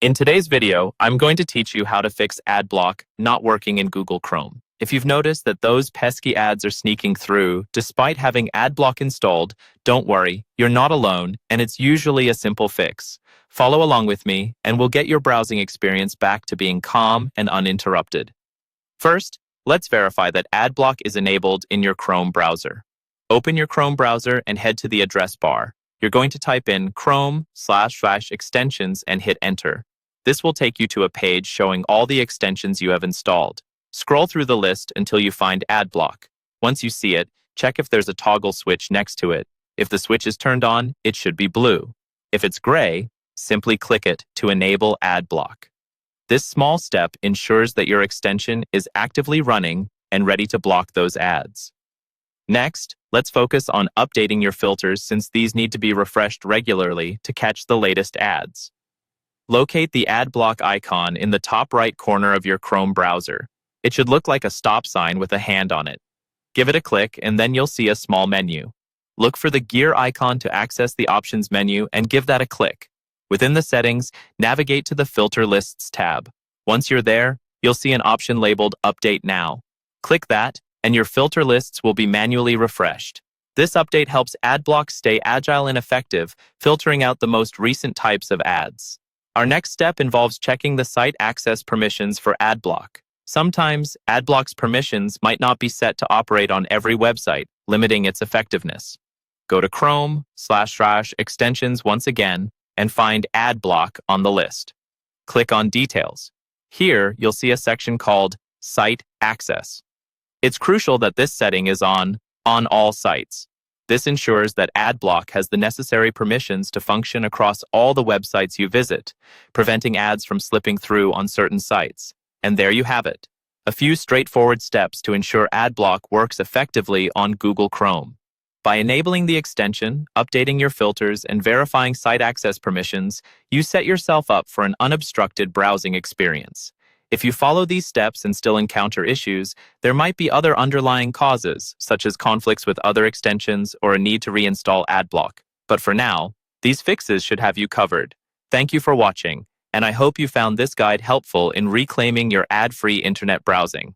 In today's video, I'm going to teach you how to fix AdBlock not working in Google Chrome. If you've noticed that those pesky ads are sneaking through despite having AdBlock installed, don't worry, you're not alone, and it's usually a simple fix. Follow along with me, and we'll get your browsing experience back to being calm and uninterrupted. First, let's verify that AdBlock is enabled in your Chrome browser. Open your Chrome browser and head to the address bar. You're going to type in Chrome/extensions and hit enter. This will take you to a page showing all the extensions you have installed. Scroll through the list until you find AdBlock. Once you see it, check if there's a toggle switch next to it. If the switch is turned on, it should be blue. If it's gray, simply click it to enable AdBlock. This small step ensures that your extension is actively running and ready to block those ads. Next, let's focus on updating your filters since these need to be refreshed regularly to catch the latest ads. Locate the AdBlock icon in the top right corner of your Chrome browser. It should look like a stop sign with a hand on it. Give it a click and then you'll see a small menu. Look for the gear icon to access the options menu and give that a click. Within the settings, navigate to the Filter Lists tab. Once you're there, you'll see an option labeled Update Now. Click that, and your filter lists will be manually refreshed. This update helps AdBlock stay agile and effective, filtering out the most recent types of ads. Our next step involves checking the site access permissions for AdBlock. Sometimes, AdBlock's permissions might not be set to operate on every website, limiting its effectiveness. Go to Chrome/extensions once again and find AdBlock on the list. Click on Details. Here, you'll see a section called Site Access. It's crucial that this setting is on all sites. This ensures that AdBlock has the necessary permissions to function across all the websites you visit, preventing ads from slipping through on certain sites. And there you have it, a few straightforward steps to ensure AdBlock works effectively on Google Chrome. By enabling the extension, updating your filters, and verifying site access permissions, you set yourself up for an unobstructed browsing experience. If you follow these steps and still encounter issues, there might be other underlying causes, such as conflicts with other extensions or a need to reinstall AdBlock. But for now, these fixes should have you covered. Thank you for watching, and I hope you found this guide helpful in reclaiming your ad-free internet browsing.